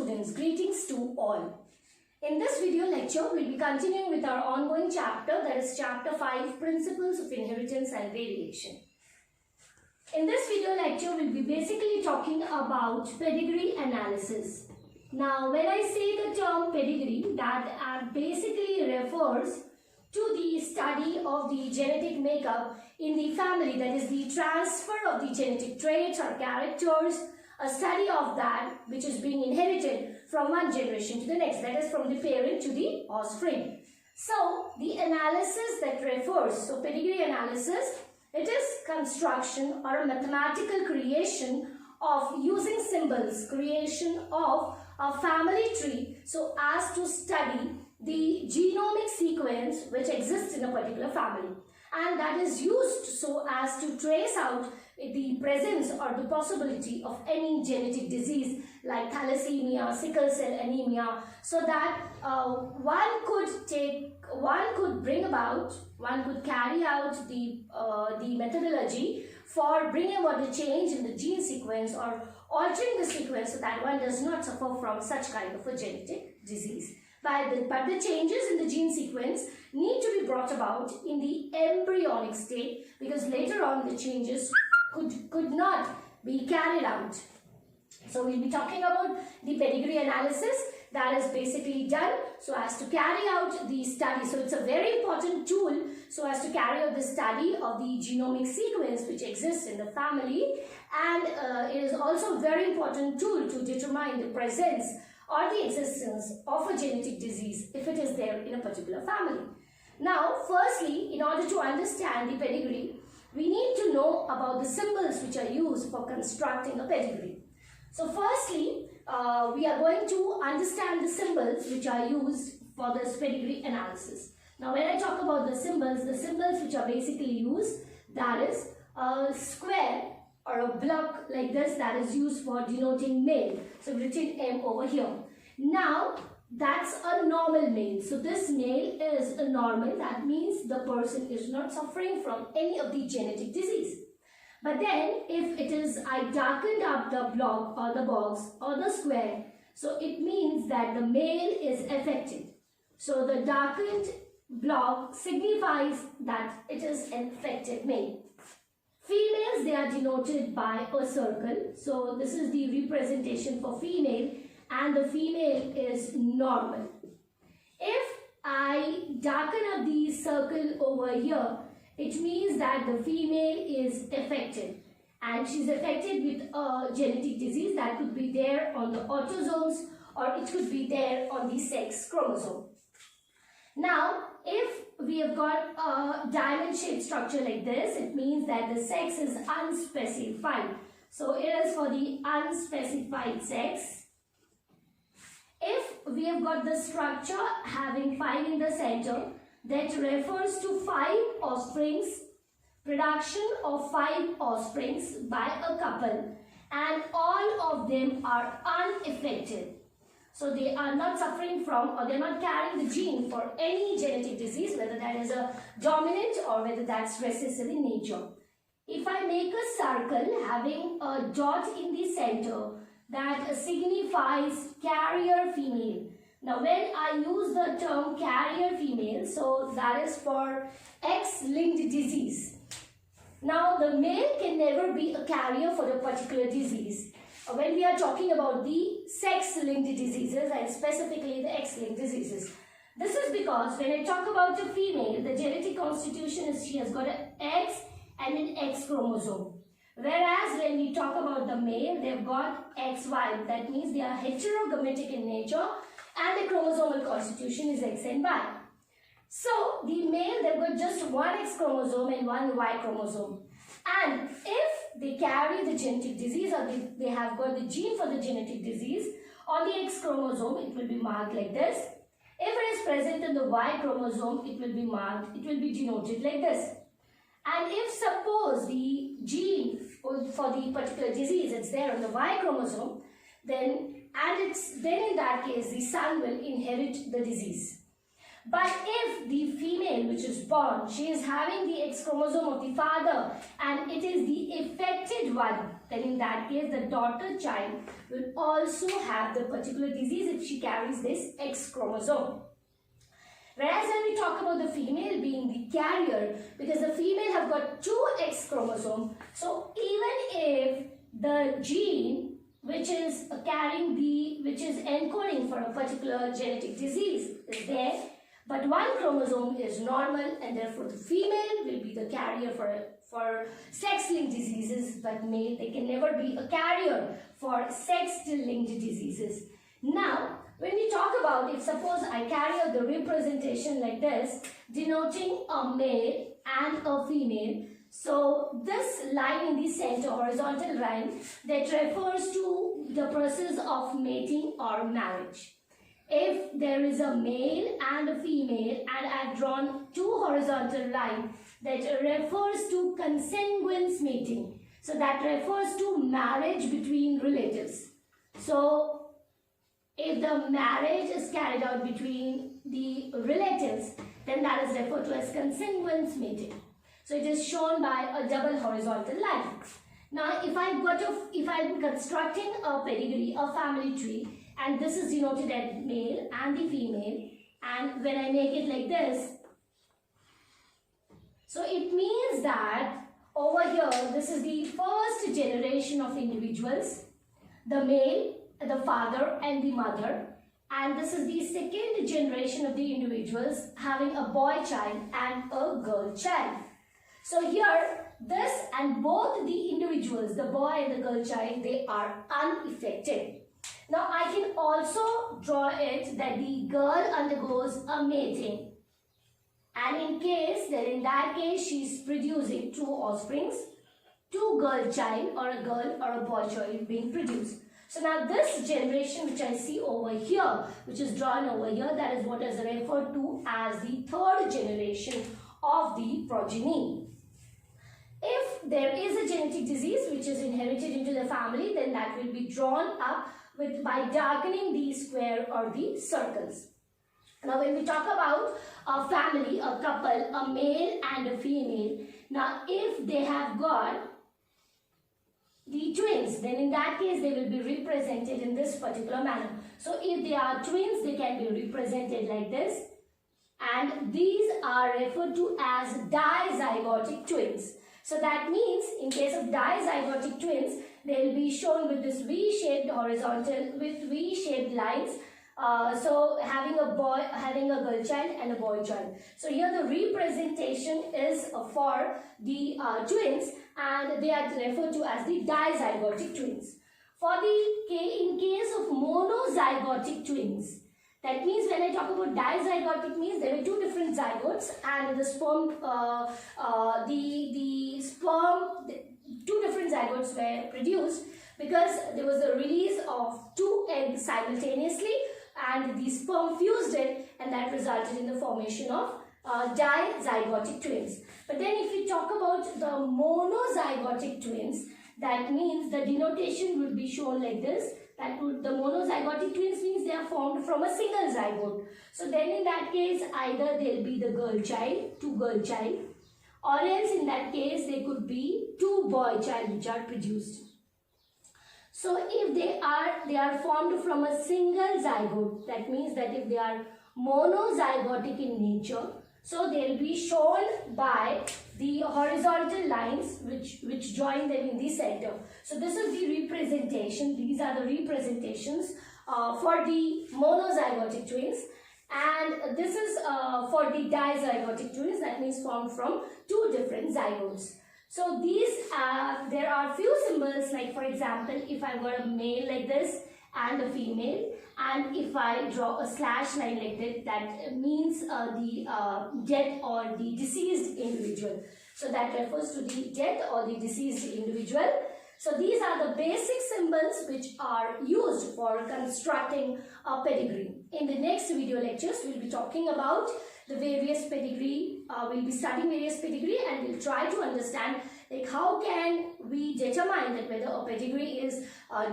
students, greetings to all. In this video lecture, we'll be continuing with our ongoing chapter, that is chapter 5, Principles of Inheritance and Variation. In this video lecture, we'll be basically talking about pedigree analysis. Now, when I say the term pedigree, that basically refers to the study of the genetic makeup in the family, that is the transfer of the genetic traits or characters, a study of that which is being inherited from one generation to the next, that is from the parent to the offspring. So, the analysis that refers, so pedigree analysis, it is construction or a mathematical creation of using symbols, creation of a family tree so as to study the genomic sequence which exists in a particular family, and that is used so as to trace out the presence or the possibility of any genetic disease like thalassemia, sickle cell anemia, so that one could carry out the methodology for bringing about the change in the gene sequence or altering the sequence so that one does not suffer from such kind of a genetic disease. But the changes in the gene sequence need to be brought about in the embryonic state, because later on the changes could not be carried out. So we'll be talking about the pedigree analysis that is basically done so as to carry out the study. So it's a very important tool so as to carry out the study of the genomic sequence which exists in the family, and it is also a very important tool to determine the presence or the existence of a genetic disease if it is there in a particular family. Now, firstly, in order to understand the pedigree, we need to know about the symbols which are used for constructing a pedigree. So, firstly, we are going to understand the symbols which are used for this pedigree analysis. Now, when I talk about the symbols which are basically used, that is a square or a block like this that is used for denoting male. So written M over here. Now that's a normal male. So this male is a normal. That means the person is not suffering from any of the genetic disease. But then if it is, I darkened up the block or the box or the square, so it means that the male is affected. So the darkened block signifies that it is an affected male. Females, they are denoted by a circle. So this is the representation for female, and the female is normal. If I darken up the circle over here, it means that the female is affected, and she's affected with a genetic disease that could be there on the autosomes or it could be there on the sex chromosome. Now, if we have got a diamond-shaped structure like this, it means that the sex is unspecified. So, it is for the unspecified sex. If we have got the structure having 5 in the center, that refers to 5 offsprings, production of 5 offsprings by a couple, and all of them are unaffected. So they are not suffering from, or they are not carrying the gene for any genetic disease, whether that is a dominant or whether that's recessive in nature. If I make a circle having a dot in the center, that signifies carrier female. Now when I use the term carrier female, so that is for X-linked disease. Now the male can never be a carrier for a particular disease. When we are talking about the sex-linked diseases and specifically the X-linked diseases. This is because when I talk about a female, the genetic constitution is she has got an X and an X chromosome. Whereas when we talk about the male, they've got XY. That means they are heterogametic in nature and the chromosomal constitution is X and Y. So the male, they've got just one X chromosome and one Y chromosome. And if they carry the genetic disease or they have got the gene for the genetic disease, on the X chromosome it will be marked like this. If it is present in the Y chromosome, it will be marked, it will be denoted like this. And if suppose the gene for the particular disease is there on the Y chromosome, then in that case the son will inherit the disease. But if the female which is born, she is having the X chromosome of the father and it is the affected one, then in that case the daughter child will also have the particular disease if she carries this X chromosome. Whereas when we talk about the female being the carrier, because the female have got 2 X chromosomes, so even if the gene which is which is encoding for a particular genetic disease is there, but 1 chromosome is normal and therefore the female will be the carrier for sex-linked diseases, but male, they can never be a carrier for sex-linked diseases. Now, when we talk about, if suppose I carry out the representation like this, denoting a male and a female, so this line in the center, horizontal line, that refers to the process of mating or marriage. If there is a male and a female and I have drawn 2 horizontal lines that refers to consanguineous mating. So that refers to marriage between relatives. So if the marriage is carried out between the relatives, then that is referred to as consanguineous mating. So it is shown by a double horizontal line. Now if I'm constructing a pedigree, a family tree, and this is denoted as male and the female, and when I make it like this, so it means that over here this is the first generation of individuals, the male, the father and the mother, and this is the second generation of the individuals having a boy child and a girl child. So here this and both the individuals, the boy and the girl child, they are unaffected. Now I can also draw it that the girl undergoes a mating, and in that case she is producing 2 offsprings, 2 girl child or a girl or a boy child being produced. So now this generation which I see over here, which is drawn over here, that is what is referred to as the 3rd generation of the progeny. If there is a genetic disease which is inherited into the family, then that will be drawn up by darkening the square or the circles. Now when we talk about a family, a couple, a male and a female, now if they have got the twins, then in that case they will be represented in this particular manner. So if they are twins, they can be represented like this, and these are referred to as dizygotic twins. So that means in case of dizygotic twins, they will be shown with this V-shaped horizontal with V-shaped lines. So having a girl child and a boy child. So here the representation is for the twins, and they are referred to as the dizygotic twins. In case of monozygotic twins, that means when I talk about dizygotic means there were 2 different zygotes, and the sperm, the 2 different zygotes were produced because there was a release of 2 eggs simultaneously, and the sperm fused it, and that resulted in the formation of dizygotic twins. But then if you talk about the monozygotic twins, that means the denotation will be shown like this. The monozygotic twins means they are formed from a single zygote. So then in that case either there will be the girl child, 2 girl child, or else in that case there could be 2 boy child which are produced. So if they are formed from a single zygote, that means that if they are monozygotic in nature, so they will be shown by the horizontal lines which join them in the center. So this is the representation. These are the representations for the monozygotic twins, and this is for the dizygotic twins, that means formed from 2 different zygotes. So there are few symbols, like for example, if I were a male like this and a female, and if I draw a slash line like that, that means the dead or the deceased individual. So that refers to the dead or the deceased individual. So these are the basic symbols which are used for constructing a pedigree. In the next video lectures, we'll be talking about the various pedigree, we'll be studying various pedigree, and we'll try to understand like how can we determine that whether a pedigree is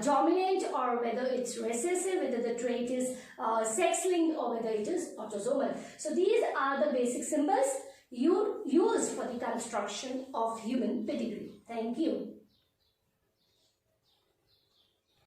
dominant or whether it's recessive, whether the trait is sex-linked or whether it is autosomal. So these are the basic symbols you use for the construction of human pedigree. Thank you.